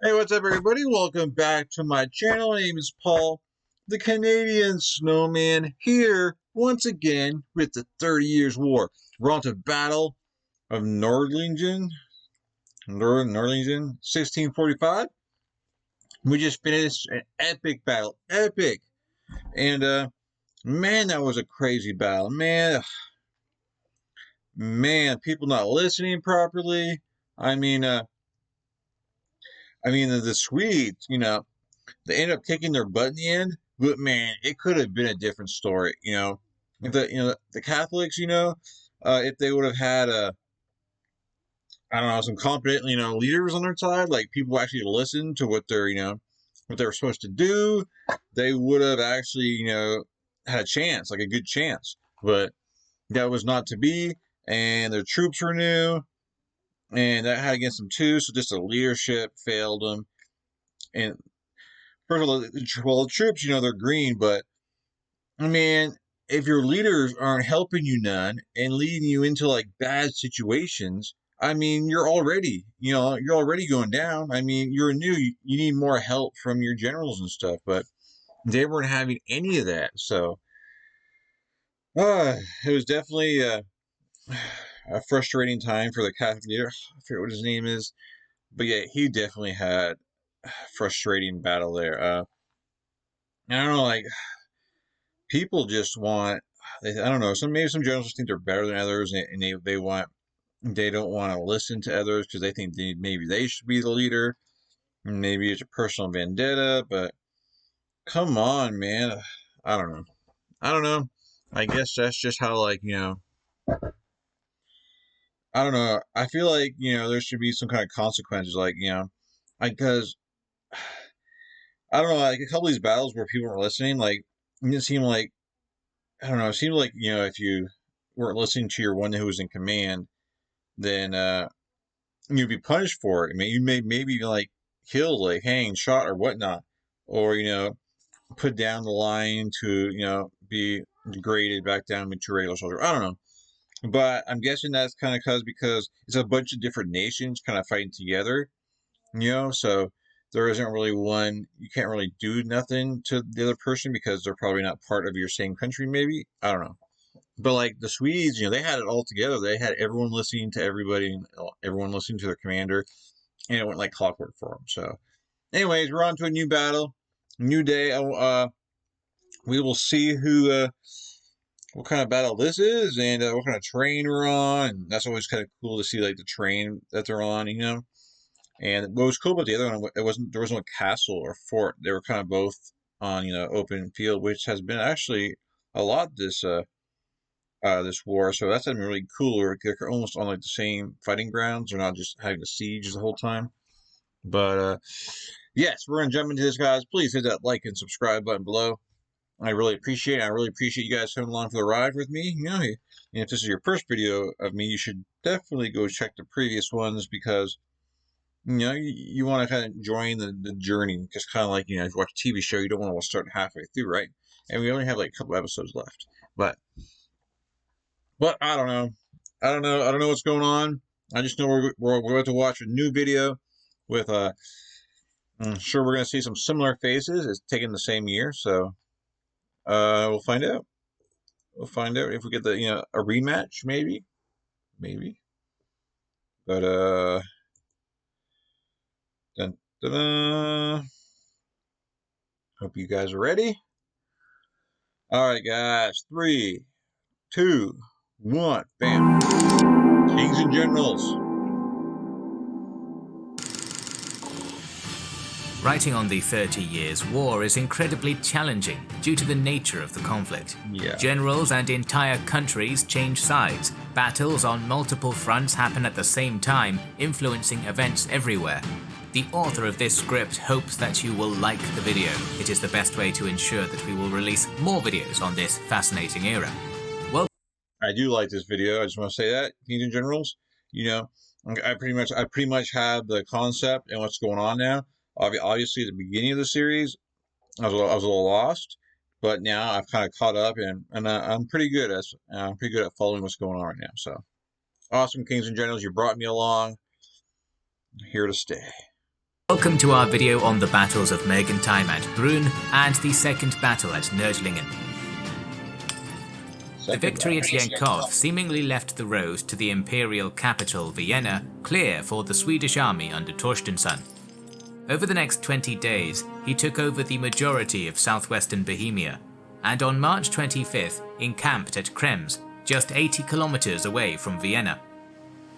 Hey, what's up, everybody? Welcome back to my channel. My name is Paul, the Canadian Snowman, here once again with the 30 Years' War. We're on to Battle of Nordlingen, 1645. We just finished an epic battle, epic, and man, that was a crazy battle, man. People not listening properly. I mean, uh, the Swedes, they ended up kicking their butt in the end. But man, it could have been a different story. If the Catholics, if they would have had I don't know, some competent leaders on their side, like people actually listen to what they were supposed to do, they would have actually had a chance, like a good chance. But that was not to be, and their troops were new, and that had against them too. So just the leadership failed them. And first of all, the troops, they're green, but I mean, if your leaders aren't helping you none and leading you into like bad situations, I mean, you're already going down. I mean, you're new. You need more help from your generals and stuff, but they weren't having any of that. So, it was definitely a frustrating time for the Catholic leader. I forget what his name is, but yeah, he definitely had a frustrating battle there. I don't know, like people just want. I don't know. Maybe some generals think they're better than others, and they don't want to listen to others because they think maybe they should be the leader. Maybe it's a personal vendetta, but come on, man. I don't know. I don't know. I guess that's just how, like, I don't know. I feel like, there should be some kind of consequences, like, because I don't know, like a couple of these battles where people were listening, like, it seemed like, I don't know, it seemed like, if you weren't listening to your one who was in command, then, you'd be punished for it. I mean, you may maybe like killed, like hanged, shot, or whatnot, or put down the line to be degraded back down into a regular soldier. I don't know, but I'm guessing that's kind of because it's a bunch of different nations kind of fighting together. So there isn't really one. You can't really do nothing to the other person because they're probably not part of your same country. Maybe I don't know. But like the Swedes, they had it all together. They had everyone listening to everybody, and everyone listening to their commander, and it went like clockwork for them. So, anyways, we're on to a new battle, new day. We will see what kind of battle this is, and what kind of train we're on. And that's always kind of cool to see, like the train that they're on. And what was cool about the other one, there wasn't a castle or fort. They were kind of both on open field, which has been actually a lot this war. So that's been really cool. They're almost on like the same fighting grounds. They're not just having a siege the whole time. But yes, we're gonna jump into this, guys. Please hit that like and subscribe button below. I really appreciate it. I really appreciate you guys coming along for the ride with me. If this is your first video of me, you should definitely go check the previous ones because you want to kind of join the journey. Just kind of like if you watch a TV show, you don't want to start halfway through, right? And we only have like a couple episodes left, but I don't know. I don't know what's going on. I just know we're about to watch a new video with I'm sure we're going to see some similar faces. It's taken the same year, so we'll find out. We'll find out if we get a rematch, maybe. But dun, dun, dun. Hope you guys are ready. All right, guys. 3, 2, 1. Bam. Kings and generals. Writing on the 30 Years' War is incredibly challenging due to the nature of the conflict. Yeah. Generals and entire countries change sides. Battles on multiple fronts happen at the same time, influencing events everywhere. The author of this script hopes that you will like the video. It is the best way to ensure that we will release more videos on this fascinating era. Well, I do like this video. I just want to say that, Kings and generals. I pretty much have the concept and what's going on now. Obviously, at the beginning of the series, I was a little lost, but now I've kind of caught up, and I'm pretty good at following what's going on right now. So awesome, Kings and generals! You brought me along. I'm here to stay. Welcome to our video on the battles of Mergentheim and Brunn and the second battle at Nordlingen. The victory at Yankov seemingly left the road to the imperial capital Vienna clear for the Swedish army under Torstensson. Over the next 20 days, he took over the majority of southwestern Bohemia, and on March 25th encamped at Krems, just 80 kilometers away from Vienna.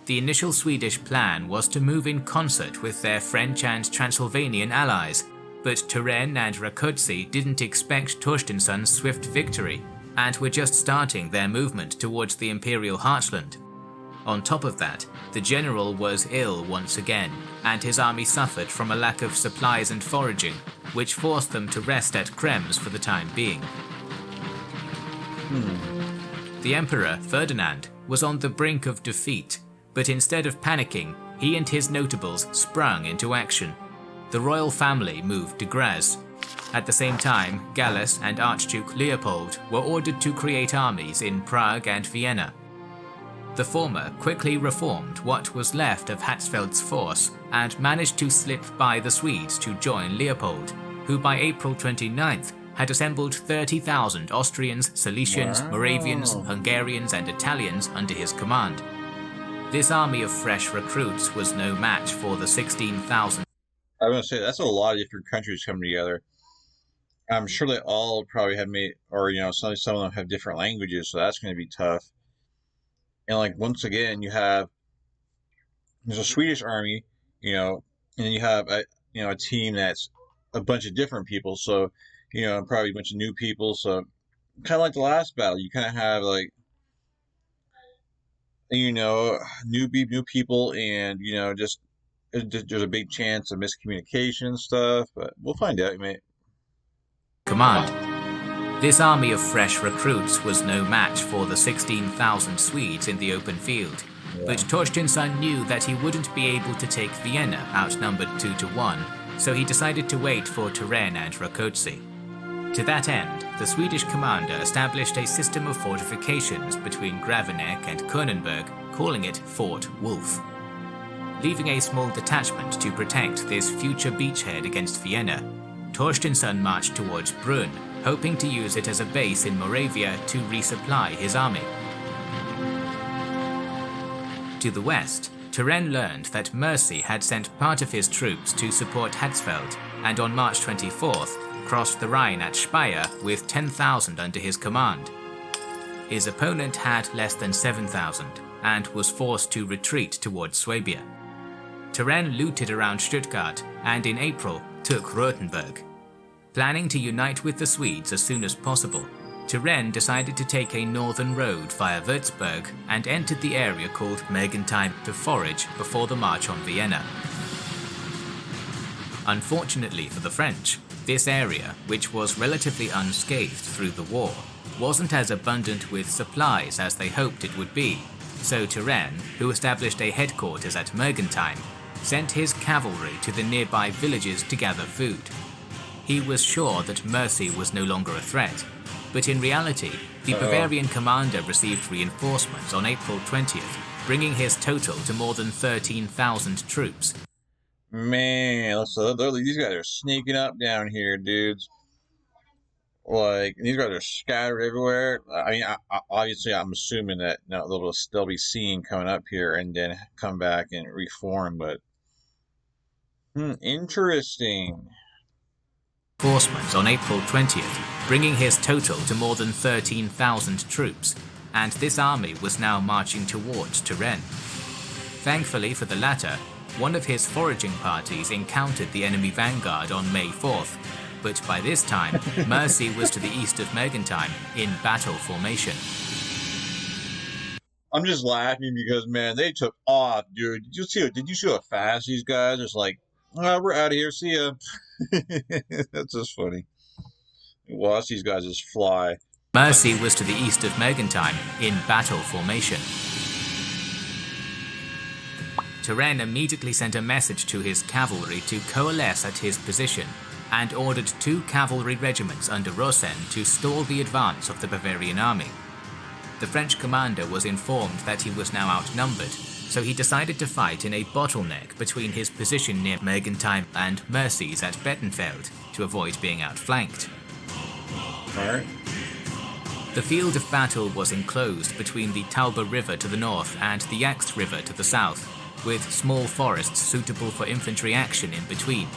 The initial Swedish plan was to move in concert with their French and Transylvanian allies, but Turenne and Rákóczi didn't expect Torstensson's swift victory and were just starting their movement towards the imperial heartland. On top of that, the general was ill once again, and his army suffered from a lack of supplies and foraging, which forced them to rest at Krems for the time being. The Emperor, Ferdinand, was on the brink of defeat, but instead of panicking, he and his notables sprung into action. The royal family moved to Graz. At the same time, Gallus and Archduke Leopold were ordered to create armies in Prague and Vienna. The former quickly reformed what was left of Hatzfeld's force and managed to slip by the Swedes to join Leopold, who by April 29th had assembled 30,000 Austrians, Silesians, Moravians, Hungarians and Italians under his command. This army of fresh recruits was no match for the 16,000. I was going to say, that's a lot of different countries coming together. I'm sure they all probably have made, or, some of them have different languages, so that's going to be tough. And, once again, there's a Swedish army, and then you have, a team that's a bunch of different people, so, probably a bunch of new people, so kind of like the last battle, you kind of have, new people, and just there's a big chance of miscommunication and stuff, but we'll find out, mate. Command. This army of fresh recruits was no match for the 16,000 Swedes in the open field, but Torstensson knew that he wouldn't be able to take Vienna outnumbered 2-1, so he decided to wait for Turenne and Rákóczi. To that end, the Swedish commander established a system of fortifications between Graveneck and Könenberg, calling it Fort Wolf. Leaving a small detachment to protect this future beachhead against Vienna, Torstensson marched towards Brunn, hoping to use it as a base in Moravia to resupply his army. To the west, Turenne learned that Mercy had sent part of his troops to support Hatzfeld, and on March 24th, crossed the Rhine at Speyer with 10,000 under his command. His opponent had less than 7,000 and was forced to retreat towards Swabia. Turenne looted around Stuttgart and in April took Rothenburg. Planning to unite with the Swedes as soon as possible, Turenne decided to take a northern road via Würzburg and entered the area called Mergentheim to forage before the march on Vienna. Unfortunately for the French, this area, which was relatively unscathed through the war, wasn't as abundant with supplies as they hoped it would be, so Turenne, who established a headquarters at Mergentheim, sent his cavalry to the nearby villages to gather food. He was sure that Mercy was no longer a threat, but in reality, the Bavarian commander received reinforcements on April 20th, bringing his total to more than 13,000 troops. Man, these guys are sneaking up down here, dudes. These guys are scattered everywhere. I mean, obviously, I'm assuming that they'll be seen coming up here and then come back and reform, but interesting. Reinforcements on April 20th, bringing his total to more than 13,000 troops, and this army was now marching towards Turenne. Thankfully for the latter, one of his foraging parties encountered the enemy vanguard on May 4th, but by this time, Mercy was to the east of Mergentheim in battle formation. I'm just laughing because, man, they took off, dude. Did you see how fast these guys? It's like, we're out of here. See ya. That's just funny. Watch these guys just fly. Mercy was to the east of Mergentheim in battle formation. Turenne immediately sent a message to his cavalry to coalesce at his position and ordered 2 cavalry regiments under Rosen to stall the advance of the Bavarian army. The French commander was informed that he was now outnumbered, so he decided to fight in a bottleneck between his position near Mergentheim and Mercy's at Bettenfeld to avoid being outflanked. Alright. The field of battle was enclosed between the Tauber River to the north and the Axt River to the south, with small forests suitable for infantry action in between.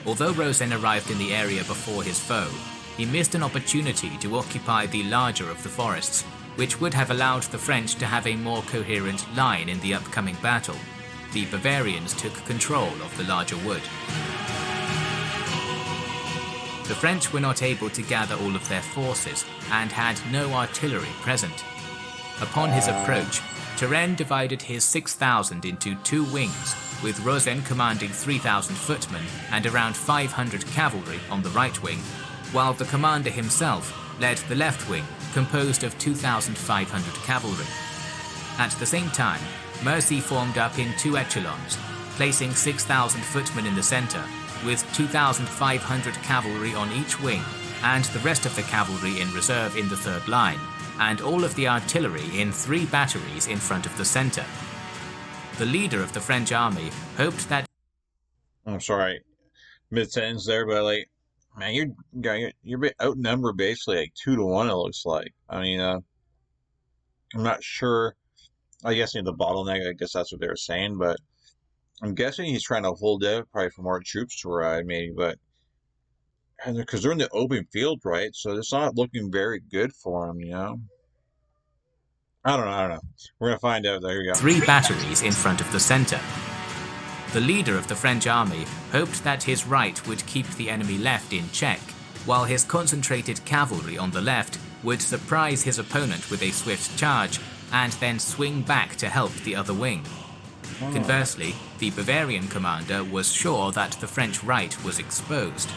Although Rosen arrived in the area before his foe, he missed an opportunity to occupy the larger of the forests, which would have allowed the French to have a more coherent line in the upcoming battle. The Bavarians took control of the larger wood. The French were not able to gather all of their forces and had no artillery present. Upon his approach, Turenne divided his 6,000 into 2 wings, with Rosen commanding 3,000 footmen and around 500 cavalry on the right wing, while the commander himself led the left wing, composed of 2,500 cavalry. At the same time, Mercy formed up in 2 echelons, placing 6,000 footmen in the centre, with 2,500 cavalry on each wing, and the rest of the cavalry in reserve in the third line, and all of the artillery in 3 batteries in front of the centre. The leader of the French army hoped that... I'm sorry, mid-sentence there, but like, man, you're a bit outnumbered basically like 2-to-1. It looks like. I mean, I'm not sure. I guess the bottleneck. I guess that's what they were saying, but I'm guessing he's trying to hold out probably for more troops to arrive, maybe. But because they're in the open field, right? So it's not looking very good for him, I don't know. We're gonna find out. There you go. 3 batteries in front of the centre. The leader of the French army hoped that his right would keep the enemy left in check, while his concentrated cavalry on the left would surprise his opponent with a swift charge and then swing back to help the other wing. Conversely, the Bavarian commander was sure that the French right was exposed.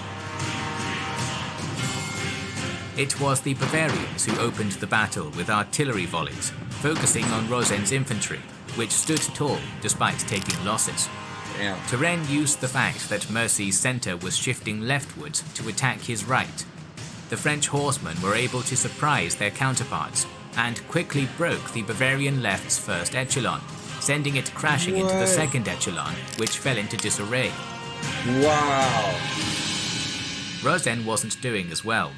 It was the Bavarians who opened the battle with artillery volleys, focusing on Rosen's infantry, which stood tall despite taking losses. Damn. Turenne used the fact that Mercy's centre was shifting leftwards to attack his right. The French horsemen were able to surprise their counterparts and quickly broke the Bavarian left's first echelon, sending it crashing into the second echelon, which fell into disarray. Wow. Rosen wasn't doing as well.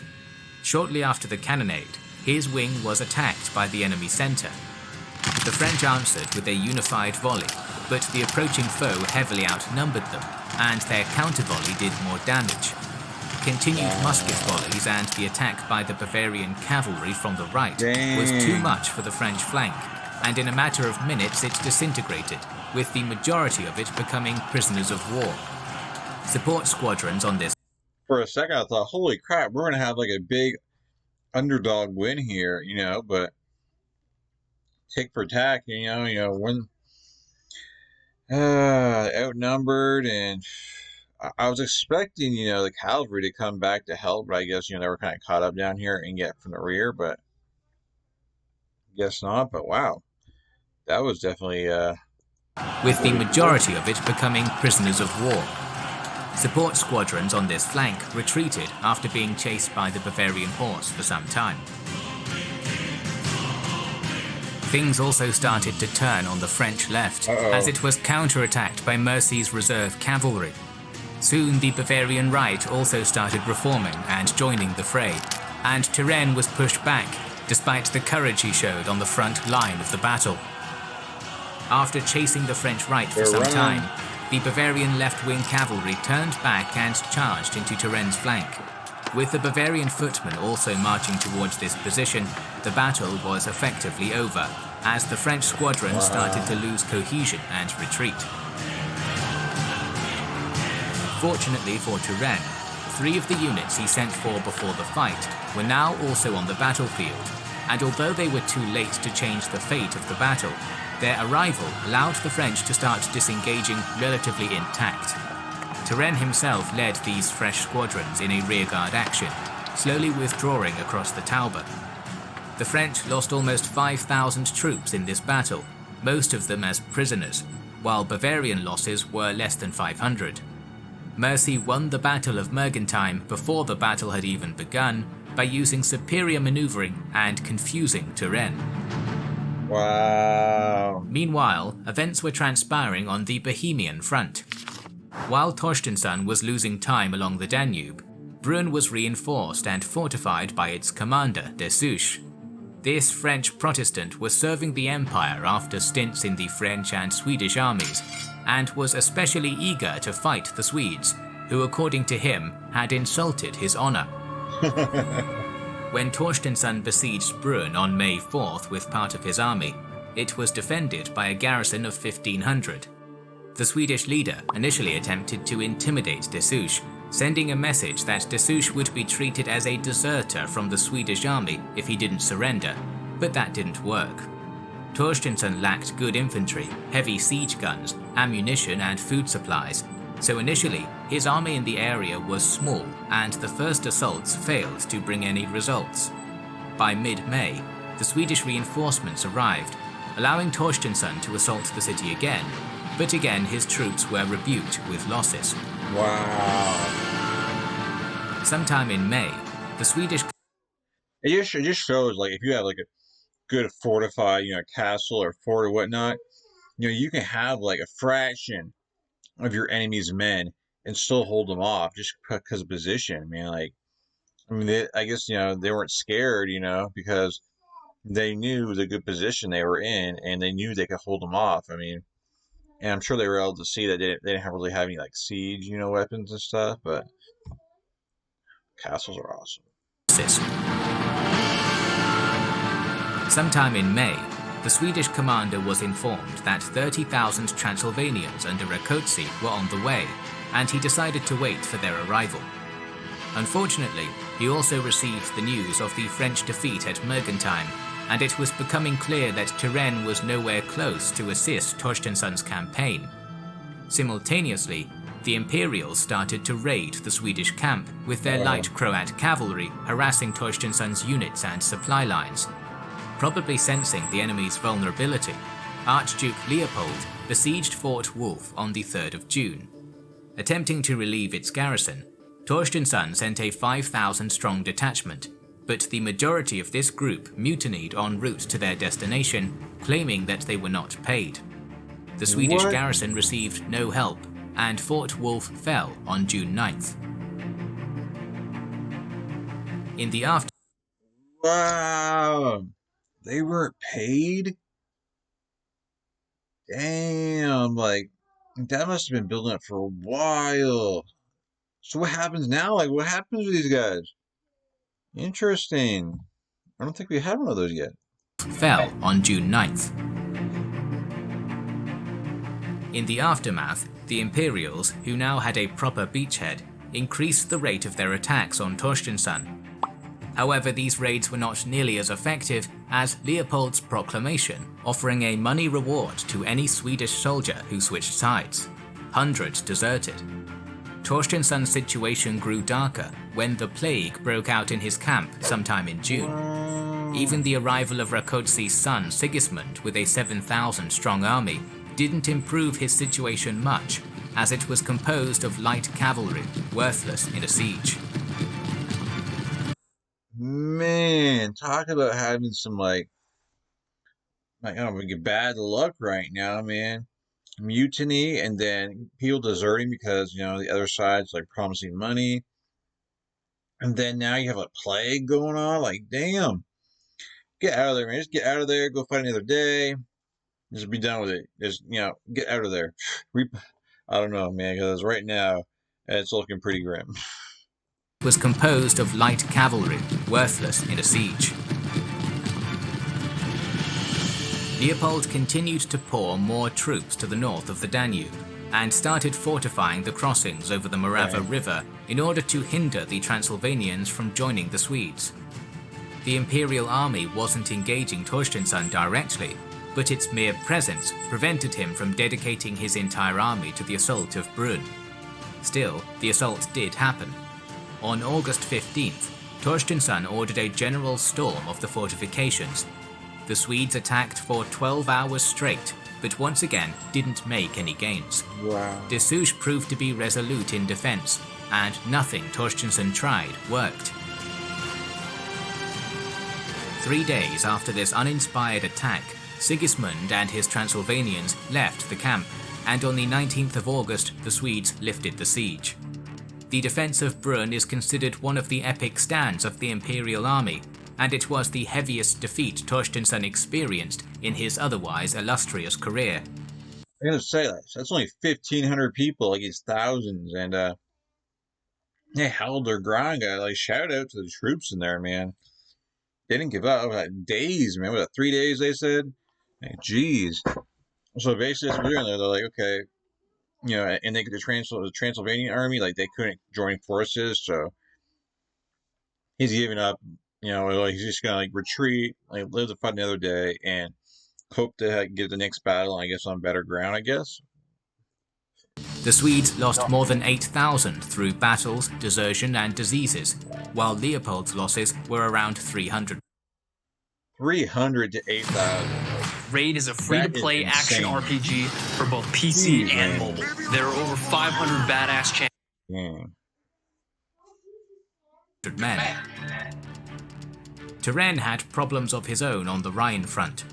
Shortly after the cannonade, his wing was attacked by the enemy centre. The French answered with a unified volley, but the approaching foe heavily outnumbered them, and their counter-volley did more damage. Continued musket volleys and the attack by the Bavarian cavalry from the right was too much for the French flank, and in a matter of minutes it disintegrated, with the majority of it becoming prisoners of war. Support squadrons on this... For a second, I thought, holy crap, we're going to have like a big underdog win here, but tick for tack, when outnumbered, and I was expecting, the cavalry to come back to help, but I guess, they were kind of caught up down here and get from the rear, but guess not. But wow, that was definitely with the majority of it becoming prisoners of war. Support squadrons on this flank retreated after being chased by the Bavarian horse for some time. Things also started to turn on the French left, as it was counterattacked by Mercy's reserve cavalry. Soon the Bavarian right also started reforming and joining the fray, and Turenne was pushed back, despite the courage he showed on the front line of the battle. After chasing the French right for some time, the Bavarian left-wing cavalry turned back and charged into Turenne's flank. With the Bavarian footmen also marching towards this position, the battle was effectively over, as the French squadron started to lose cohesion and retreat. Fortunately for Turenne, 3 of the units he sent for before the fight were now also on the battlefield, and although they were too late to change the fate of the battle, their arrival allowed the French to start disengaging relatively intact. Turenne himself led these fresh squadrons in a rearguard action, slowly withdrawing across the Tauber. The French lost almost 5,000 troops in this battle, most of them as prisoners, while Bavarian losses were less than 500. Mercy won the Battle of Mergentheim before the battle had even begun by using superior maneuvering and confusing Turenne. Wow. Meanwhile, events were transpiring on the Bohemian front. While Torstensson was losing time along the Danube, Brünn was reinforced and fortified by its commander, Dessouche. This French Protestant was serving the empire after stints in the French and Swedish armies, and was especially eager to fight the Swedes, who according to him had insulted his honor. When Torstensson besieged Brünn on May 4th with part of his army, it was defended by a garrison of 1,500. The Swedish leader initially attempted to intimidate Dessouche, sending a message that Dessouche would be treated as a deserter from the Swedish army if he didn't surrender, but that didn't work. Torstensson lacked good infantry, heavy siege guns, ammunition and food supplies, so initially his army in the area was small and the first assaults failed to bring any results. By mid-May, the Swedish reinforcements arrived, allowing Torstensson to assault the city again, but again his troops were rebuked with losses. Wow. Sometime in May, the Swedish It just shows like if you have like a good fortified, castle or fort or whatnot, you can have like a fraction of your enemy's men and still hold them off just because of position, man. Like, I mean, I guess they weren't scared, because they knew the good position they were in and they knew they could hold them off. I mean, and I'm sure they were able to see that they didn't really have any like siege, weapons and stuff. But castles are awesome. Sometime in May, the Swedish commander was informed that 30,000 Transylvanians under Rákóczi were on the way, and he decided to wait for their arrival. Unfortunately, he also received the news of the French defeat at Mergentheim, and it was becoming clear that Turenne was nowhere close to assist Torstensson's campaign. Simultaneously, the Imperials started to raid the Swedish camp, with their light Croat cavalry harassing Torstensson's units and supply lines. Probably sensing the enemy's vulnerability, Archduke Leopold besieged Fort Wolf on the 3rd of June. Attempting to relieve its garrison, Torstensson sent a 5,000-strong detachment, but the majority of this group mutinied en route to their destination, claiming that they were not paid. The Swedish garrison received no help, and Fort Wolf fell on June 9th. In the aftermath, Wow. They weren't paid? Damn, like, that must have been building up for a while. So what happens now? Like, what happens with these guys? Interesting. I don't think we had one of those yet. Fell on June 9th. In the aftermath, the Imperials, who now had a proper beachhead, increased the rate of their attacks on Torstensson. However, these raids were not nearly as effective as Leopold's proclamation, offering a money reward to any Swedish soldier who switched sides. Hundreds deserted. Torstensson's situation grew darker when the plague broke out in his camp sometime in June. Even the arrival of Rákóczi's son Sigismund with a 7,000-strong army didn't improve his situation much, as it was composed of light cavalry, worthless in a siege. Man, talk about having some like I don't know, bad luck right now, man. Mutiny and then people deserting because the other side's like promising money, and then now you have a plague going on. Like, damn, get out of there, man. Just get out of there. Go fight another day. Just be done with it. Just get out of there. I don't know, man, because right now it's looking pretty grim. Was composed of light cavalry, worthless in a siege. Leopold continued to pour more troops to the north of the Danube, and started fortifying the crossings over the Morava River in order to hinder the Transylvanians from joining the Swedes. The Imperial army wasn't engaging Torstensson directly, but its mere presence prevented him from dedicating his entire army to the assault of Brünn. Still, the assault did happen. On August 15th, Torstensson ordered a general storm of the fortifications. The Swedes attacked for 12 hours straight, but once again didn't make any gains. Wow. Dessouche proved to be resolute in defense, and nothing Torstensson tried worked. 3 days after this uninspired attack, Sigismund and his Transylvanians left the camp, and on the 19th of August the Swedes lifted the siege. The defense of Brunn is considered one of the epic stands of the Imperial army, and it was the heaviest defeat Torstensson experienced in his otherwise illustrious career. I gotta say, that's only 1,500 people against thousands, and they held their ground. Shout out to the troops in there, man. They didn't give up. Days, man. Was it 3 days? They said. Jeez. So basically, that's what they're doing. They're like, okay, and they the Transylvanian army, they couldn't join forces, so he's giving up. He's just gonna retreat, live to fight another day, and hope to get the next battle, I guess, on better ground, I guess. The Swedes lost more than 8,000 through battles, desertion, and diseases, while Leopold's losses were around 300. 300 to 8,000. Raid is a free-to-play action RPG for both PC and mobile. There are over 500 badass champions. Men. Turenne had problems of his own on the Rhine front.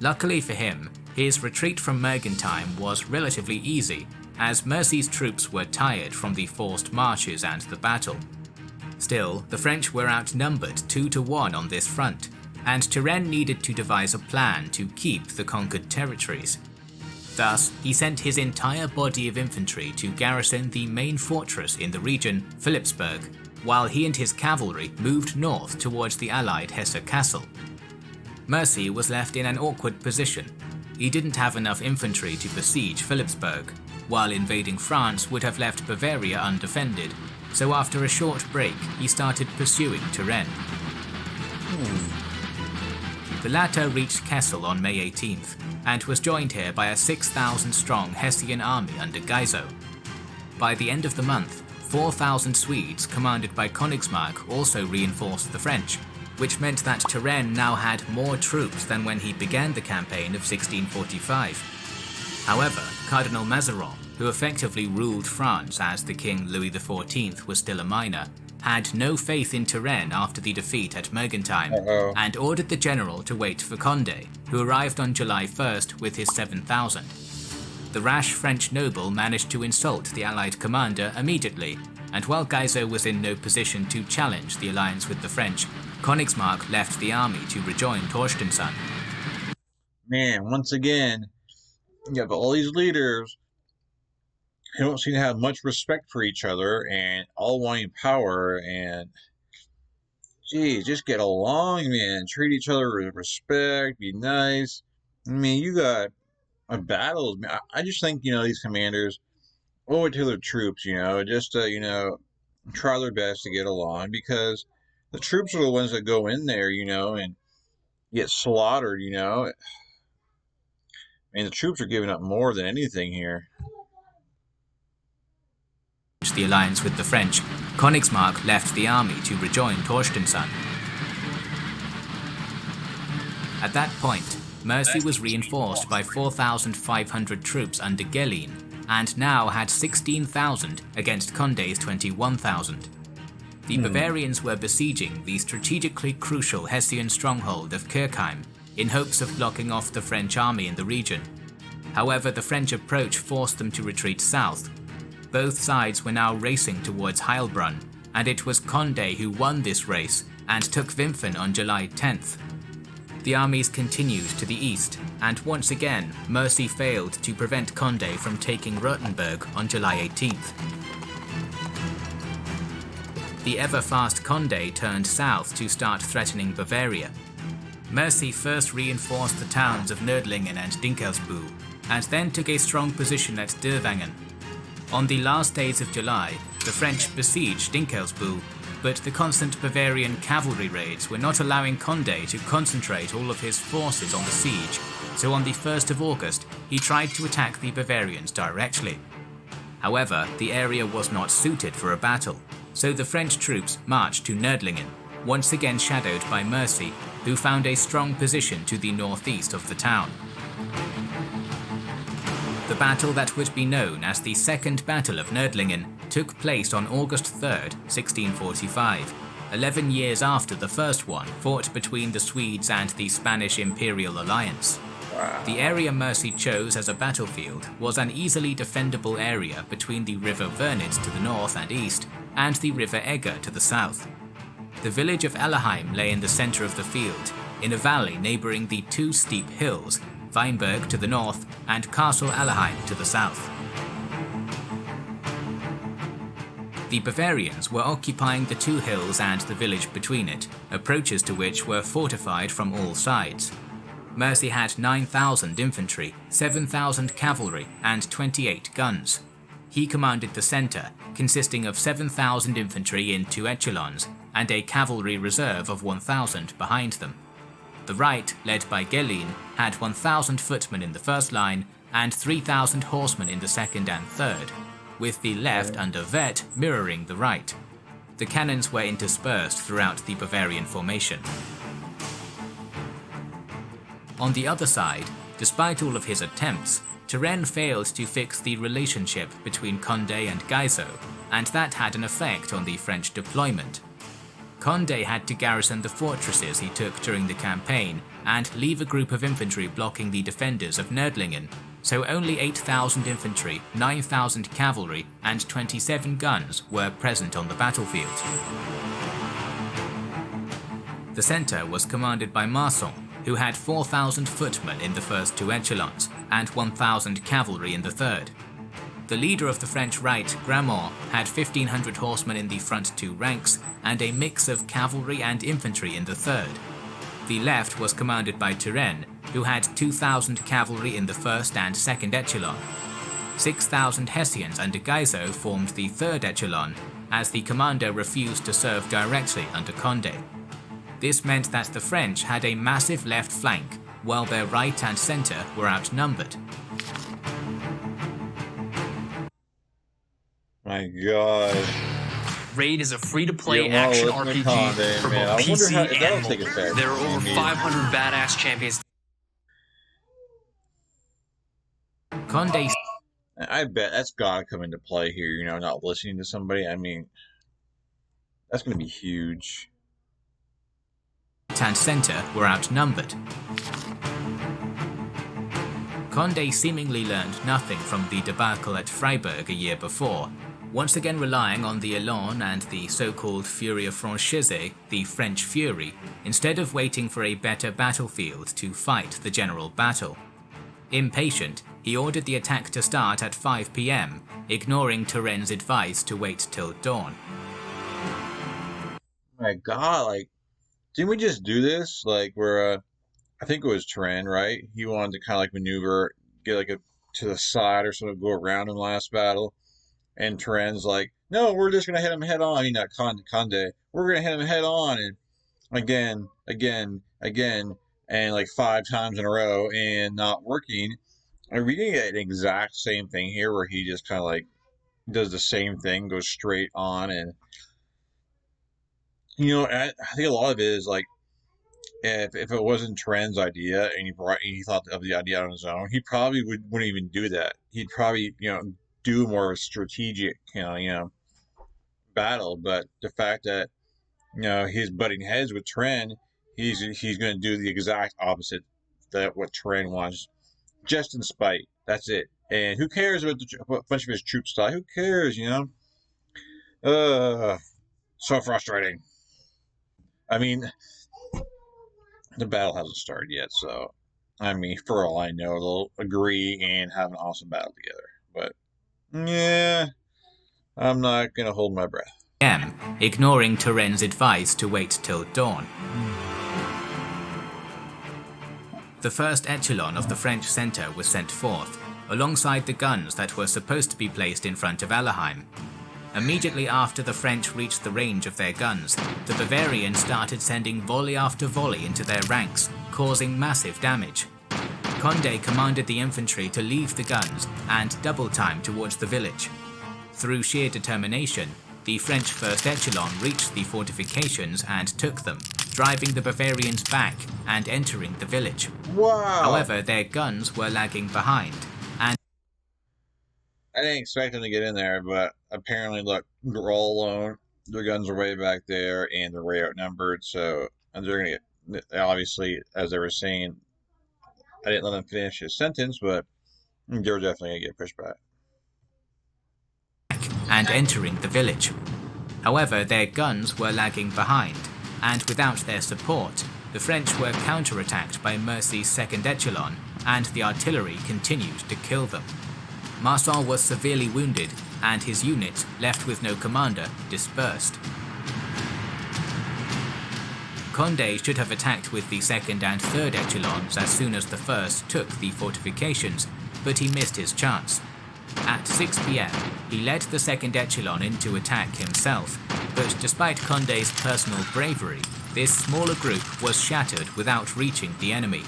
Luckily for him, his retreat from Mergentheim was relatively easy, as Mercy's troops were tired from the forced marches and the battle. Still, the French were outnumbered 2-1 on this front, and Turenne needed to devise a plan to keep the conquered territories. Thus, he sent his entire body of infantry to garrison the main fortress in the region, Philipsburg, while he and his cavalry moved north towards the allied Hesse Castle. Mercy was left in an awkward position. He didn't have enough infantry to besiege Philipsburg, while invading France would have left Bavaria undefended, so after a short break he started pursuing Turenne. The latter reached Kessel on May 18th, and was joined here by a 6,000-strong Hessian army under Geiso. By the end of the month, 4,000 Swedes commanded by Königsmark also reinforced the French, which meant that Turenne now had more troops than when he began the campaign of 1645. However, Cardinal Mazarin, who effectively ruled France as the King Louis XIV was still a minor, had no faith in Turenne after the defeat at Mergentheim, and ordered the general to wait for Condé, who arrived on July 1st with his 7,000. The rash French noble managed to insult the Allied commander immediately, and while Geiso was in no position to challenge the alliance with the French, Königsmark left the army to rejoin Torstensson. Man, once again, you have all these leaders who don't seem to have much respect for each other and all wanting power, and geez, just get along, man. Treat each other with respect, be nice. I mean, you got a battle. I just think, these commanders owe it to their troops, just to, try their best to get along, because the troops are the ones that go in there, and get slaughtered, I mean, the troops are giving up more than anything here. The alliance with the French, Königsmark left the army to rejoin Torstensson. At that point, Mercy was reinforced by 4,500 troops under Gelin, and now had 16,000 against Condé's 21,000. The Bavarians were besieging the strategically crucial Hessian stronghold of Kirchheim in hopes of blocking off the French army in the region. However, the French approach forced them to retreat south. Both sides were now racing towards Heilbronn, and it was Condé who won this race and took Wimpfen on July 10th. The armies continued to the east, and once again, Mercy failed to prevent Condé from taking Rothenburg on July 18th. The ever-fast Condé turned south to start threatening Bavaria. Mercy first reinforced the towns of Nordlingen and Dinkelsbühl, and then took a strong position at Derwangen. On the last days of July, the French besieged Dinkelsbühl, but the constant Bavarian cavalry raids were not allowing Condé to concentrate all of his forces on the siege, so on the 1st of August, he tried to attack the Bavarians directly. However, the area was not suited for a battle, so the French troops marched to Nordlingen, once again shadowed by Mercy, who found a strong position to the northeast of the town. The battle that would be known as the Second Battle of Nordlingen took place on August 3rd, 1645, 11 years after the first one fought between the Swedes and the Spanish Imperial Alliance. The area Mercy chose as a battlefield was an easily defendable area between the River Vernit to the north and east, and the River Egger to the south. The village of Ellerheim lay in the center of the field, in a valley neighboring the two steep hills, Weinberg to the north and Castle Ellerheim to the south. The Bavarians were occupying the two hills and the village between it, approaches to which were fortified from all sides. Mercy had 9,000 infantry, 7,000 cavalry, and 28 guns. He commanded the center, consisting of 7,000 infantry in 2 echelons, and a cavalry reserve of 1,000 behind them. The right, led by Gelin, had 1,000 footmen in the first line, and 3,000 horsemen in the second and third, with the left under Vett mirroring the right. The cannons were interspersed throughout the Bavarian formation. On the other side, despite all of his attempts, Turenne failed to fix the relationship between Condé and Guizot, and that had an effect on the French deployment. Condé had to garrison the fortresses he took during the campaign and leave a group of infantry blocking the defenders of Nordlingen, so only 8,000 infantry, 9,000 cavalry, and 27 guns were present on the battlefield. The centre was commanded by Marsan, who had 4,000 footmen in the first 2 echelons and 1,000 cavalry in the third. The leader of the French right, Gramont, had 1,500 horsemen in the front 2 ranks and a mix of cavalry and infantry in the third. The left was commanded by Turenne, who had 2,000 cavalry in the first and second echelon. 6,000 Hessians under Guizot formed the third echelon, as the commander refused to serve directly under Condé. This meant that the French had a massive left flank, while their right and centre were outnumbered. My God. Raid is a free-to-play action RPG for both PC and mobile. There are over 500 badass champions. Condé. I bet that's gotta come into play here, you know, not listening to somebody. I mean, that's gonna be huge. And centre were outnumbered. Condé seemingly learned nothing from the debacle at Freiburg a year before, once again relying on the Elan and the so-called Furia Franchise, the French Fury, instead of waiting for a better battlefield to fight the general battle. Impatient, he ordered the attack to start at 5 PM, ignoring Turenne's advice to wait till dawn. My God, like, didn't we just do this? Like, where, I think it was Turenne, right? He wanted to kind of like maneuver, get like to the side or sort of go around in the last battle. And Turenne's like, no, we're just going to hit him head on. I mean, not Condé. We're going to hit him head on. And again, and like 5 times in a row and not working. Are we going to get an exact same thing here where he just kind of like does the same thing, goes straight on? And, you know, I think a lot of it is like, if it wasn't Turenne's idea and he thought of the idea on his own, he probably wouldn't even do that. He'd probably, you know, do more of a strategic, you know, battle. But the fact that, you know, he's butting heads with Turenne, he's going to do the exact opposite that what Turenne wants, just in spite. That's it. And who cares about a bunch of his troops die? Who cares, you know? So frustrating. I mean, the battle hasn't started yet, so I mean, for all I know, they'll agree and have an awesome battle together. But yeah, I'm not gonna hold my breath. Ignoring Turenne's advice to wait till dawn. The first echelon of the French centre was sent forth, alongside the guns that were supposed to be placed in front of Ellerheim. Immediately after the French reached the range of their guns, the Bavarians started sending volley after volley into their ranks, causing massive damage. Condé commanded the infantry to leave the guns and double time towards the village. Through sheer determination, the French first echelon reached the fortifications and took them, driving the Bavarians back and entering the village. Wow! However, their guns were lagging behind, and I didn't expect them to get in there, but apparently, look, they're all alone. Their guns are way back there, and they're way outnumbered. So, and they're gonna get, obviously, as they were saying, I didn't let him finish his sentence, but they were definitely going to get pushed back. And entering the village. However, their guns were lagging behind, and without their support, the French were counterattacked by Mercy's second echelon, and the artillery continued to kill them. Marsan was severely wounded, and his unit, left with no commander, dispersed. Condé should have attacked with the second and third echelons as soon as the first took the fortifications, but he missed his chance. At 6 PM, he led the second echelon into attack himself, but despite Condé's personal bravery, this smaller group was shattered without reaching the enemy,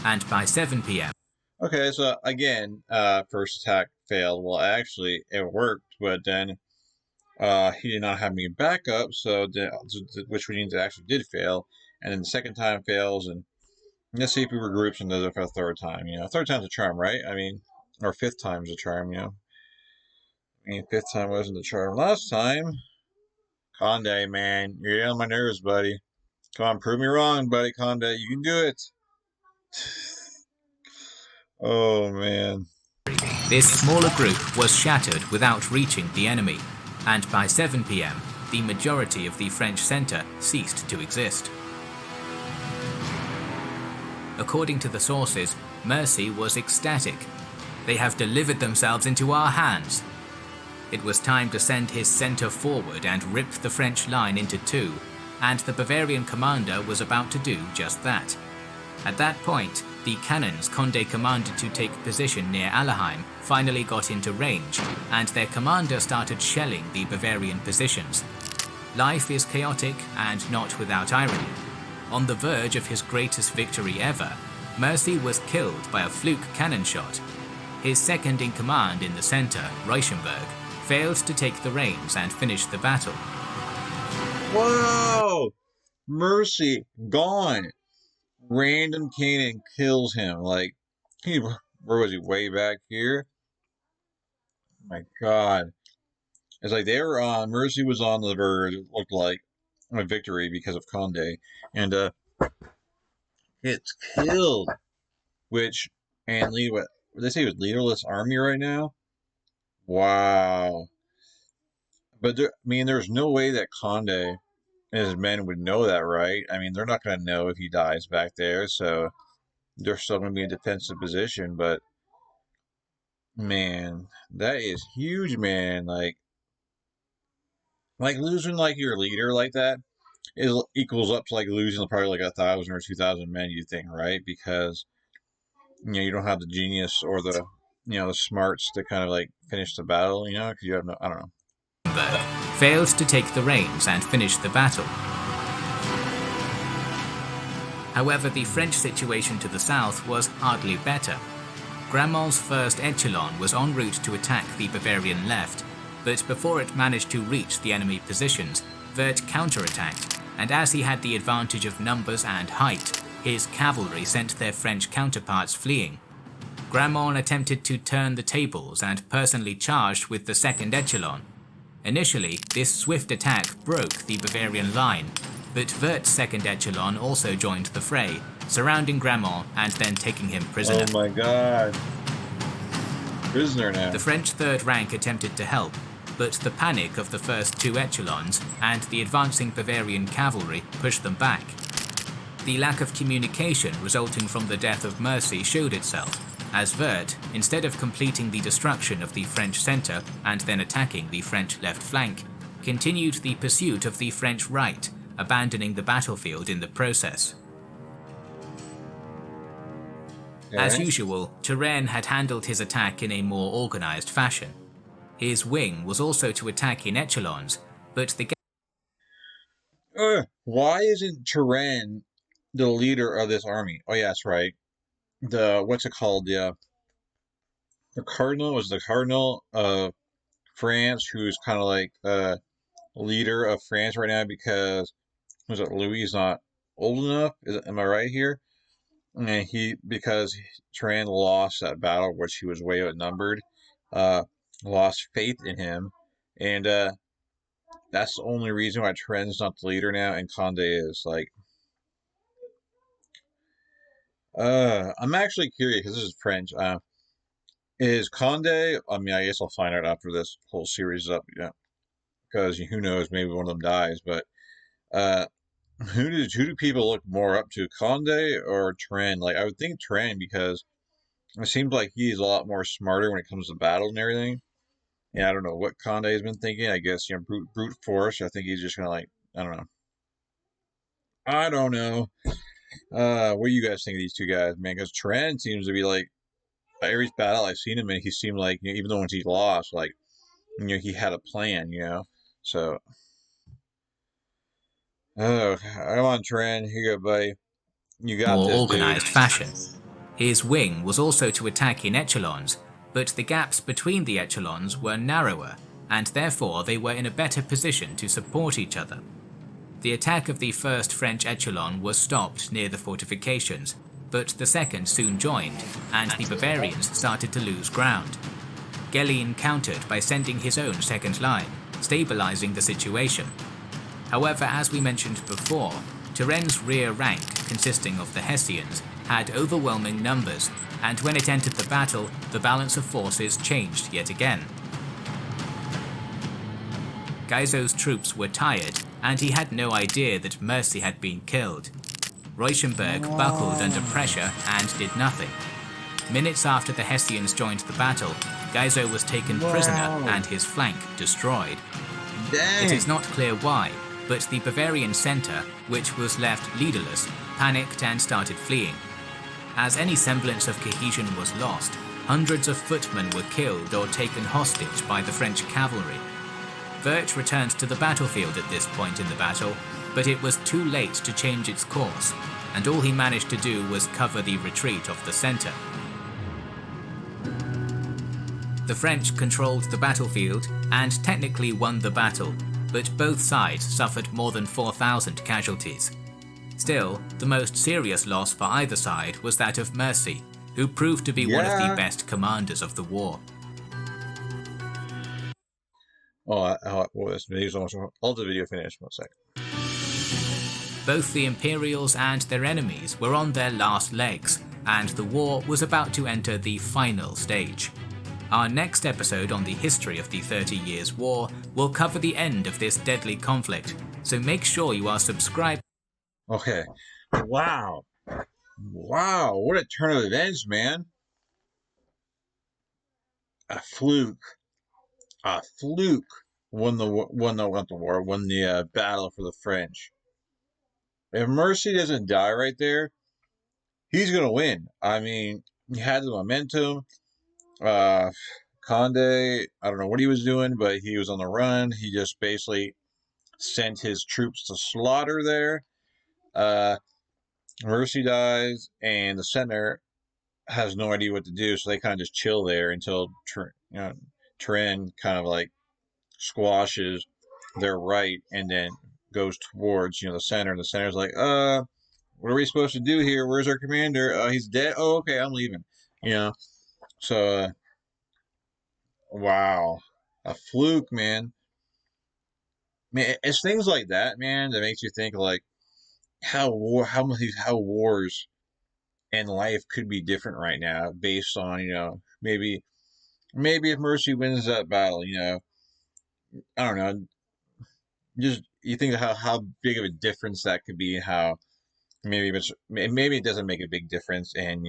and by 7 PM... Okay, so again, first attack failed. Well, actually, it worked, but then he did not have any backup, which means it actually did fail. And then the second time fails, and let's see if we regroups and does it for a third time. Third time's a charm, right? I mean, or fifth time's a charm, I mean, fifth time wasn't the charm. Last time, Condé, man, you're getting on my nerves, buddy. Come on, prove me wrong, buddy, Condé. You can do it. Oh, man. This smaller group was shattered without reaching the enemy, and by 7 PM, the majority of the French centre ceased to exist. According to the sources, Mercy was ecstatic. They have delivered themselves into our hands. It was time to send his centre forward and rip the French line into two, and the Bavarian commander was about to do just that. At that point, the cannons Condé commanded to take position near Allerheim finally got into range, and their commander started shelling the Bavarian positions. Life is chaotic and not without irony. On the verge of his greatest victory ever, Mercy was killed by a fluke cannon shot. His second in command in the centre, Reichenberg, failed to take the reins and finish the battle. Whoa! Mercy, gone. Random cannon kills him. Like, where was he? Way back here? Oh my God. It's like they were on, Mercy was on the verge, it looked like, a victory because of Condé. And, it's killed. And what they say, it was leaderless army right now? Wow. But, there's no way that Condé and his men would know that, right? I mean, they're not going to know if he dies back there, so they're still going to be in defensive position, but man, that is huge, man. Like losing like your leader like that is equals up to like losing probably like 1,000 or 2,000 men, you think, right? Because you don't have the genius or the smarts to kind of like finish the battle, because you have no, I don't know. Failed to take the reins and finish the battle. However, the French situation to the south was hardly better. Gramont's first echelon was en route to attack the Bavarian left, but before it managed to reach the enemy positions, Vert counterattacked, and as he had the advantage of numbers and height, his cavalry sent their French counterparts fleeing. Gramont attempted to turn the tables and personally charged with the second echelon. Initially, this swift attack broke the Bavarian line, but Vert's second echelon also joined the fray, surrounding Gramont and then taking him prisoner. Oh my God. Prisoner now. The French third rank attempted to help, but the panic of the first two echelons and the advancing Bavarian cavalry pushed them back. The lack of communication resulting from the death of Mercy showed itself, as Vert, instead of completing the destruction of the French centre and then attacking the French left flank, continued the pursuit of the French right, abandoning the battlefield in the process. As usual, Turenne had handled his attack in a more organised fashion. His wing was also to attack in echelons, but the... Why isn't Turenne the leader of this army? Oh yeah, that's right. What's it called? The Cardinal was the Cardinal of France, who's kind of like leader of France right now because was it Louis is not old enough? Am I right here? And because Turenne lost that battle, which he was way outnumbered, lost faith in him, and that's the only reason why Turenne's not the leader now, and Condé is. Like, I'm actually curious because this is French. Is Conde? I mean, I guess I'll find out after this whole series is up. Yeah, because who knows? Maybe one of them dies. But uh, who do people look more up to, Conde or Tren? Like, I would think Tren because it seems like he's a lot more smarter when it comes to battle and everything. Yeah, I don't know what Conde has been thinking. I guess brute force. I think he's just gonna like I don't know. I don't know. What do you guys think of these two guys, man? Because Tren seems to be like every battle I've seen him in, he seemed like even though once he lost, like he had a plan. So oh, I'm on Tren. Here you go, buddy. You got More this, dude. organised fashion. His wing was also to attack in echelons, but the gaps between the echelons were narrower, and therefore they were in a better position to support each other. The attack of the first French echelon was stopped near the fortifications, but the second soon joined, and the Bavarians started to lose ground. Gellian countered by sending his own second line, stabilising the situation. However, as we mentioned before, Turenne's rear rank, consisting of the Hessians, had overwhelming numbers, and when it entered the battle, the balance of forces changed yet again. Geizo's troops were tired, and he had no idea that Mercy had been killed. Reuschenberg buckled under pressure and did nothing. Minutes after the Hessians joined the battle, Geizo was taken prisoner and his flank destroyed. Dang. It is not clear why, but the Bavarian centre, which was left leaderless, panicked and started fleeing. As any semblance of cohesion was lost, hundreds of footmen were killed or taken hostage by the French cavalry. Wirth returned to the battlefield at this point in the battle, but it was too late to change its course, and all he managed to do was cover the retreat of the centre. The French controlled the battlefield and technically won the battle, but both sides suffered more than 4,000 casualties. Still, the most serious loss for either side was that of Mercy, who proved to be one of the best commanders of the war. This video's almost. I'll the video finish in 1 second. Both the Imperials and their enemies were on their last legs, and the war was about to enter the final stage. Our next episode on the history of the 30 Years' War will cover the end of this deadly conflict, so make sure you are subscribed. Okay. Wow. What a turn of events, man. A fluke won the battle for the French. If Mercy doesn't die right there, he's gonna win. I mean, he had the momentum. Conde, I don't know what he was doing, but he was on the run. He just basically sent his troops to slaughter there. Mercy dies, and the center has no idea what to do, so they kind of just chill there until Turenne kind of like squashes their right and then goes towards the center. And the center's like, what are we supposed to do here? Where's our commander? He's dead. Oh, okay, I'm leaving. So wow, a fluke, man. Man, it's things like that, man, that makes you think like how wars and life could be different right now based on maybe if Mercy wins that battle, I don't know, just you think of how big of a difference that could be, and how maybe it doesn't make a big difference, and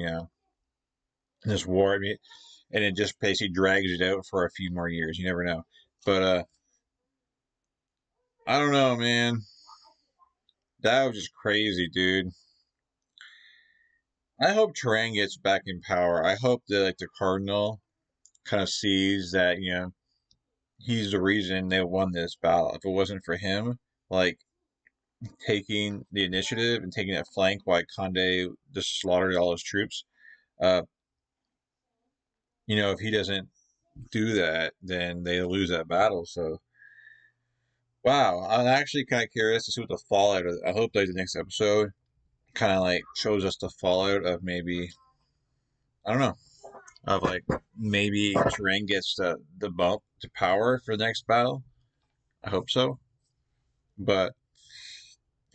this war, I mean, and it just basically drags it out for a few more years. You never know, but I don't know, man. That was just crazy, dude. I hope Terang gets back in power. I hope that the Cardinal kind of sees that he's the reason they won this battle. If it wasn't for him, like taking the initiative and taking that flank while Conde just slaughtered all his troops, uh, if he doesn't do that, then they lose that battle. So, wow, I'm actually kind of curious to see what the fallout is. I hope that the next episode kind of like shows us the fallout of maybe, I don't know, of like maybe Terrain gets the bump to power for the next battle. I hope so. But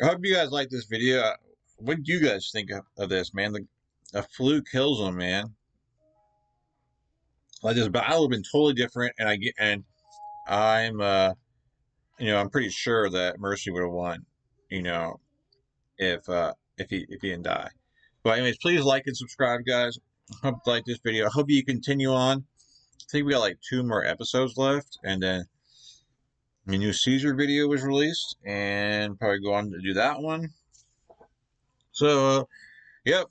I hope you guys like this video. What do you guys think of this, man? a fluke kills him, man. Like this battle would have been totally different, and I'm I'm pretty sure that Mercy would have won, you know, if he didn't die. But anyways, please like and subscribe, guys. Hope you like this video. I hope you continue on. I think we got like 2 more episodes left, and then the new Caesar video was released, and probably go on to do that one. So, yep,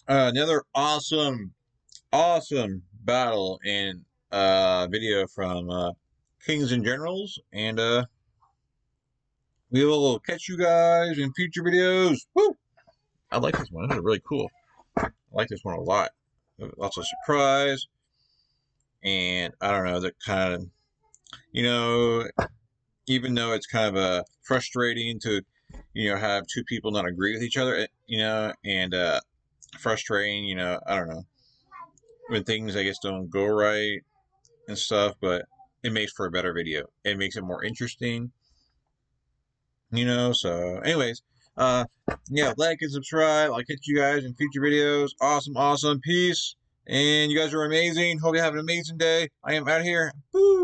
another awesome battle and video from Kings and Generals, and we will catch you guys in future videos. Woo! I like this one. This is really cool. I like this one a lot. Lots of surprise, and I don't know, that kind of, even though it's kind of frustrating to, have 2 people not agree with each other, and frustrating, I don't know, when things, I guess, don't go right and stuff, but it makes for a better video. It makes it more interesting, so anyways, yeah, like and subscribe. I'll catch you guys in future videos. Awesome, peace, and you guys are amazing. Hope you have an amazing day. I am out of here. Woo!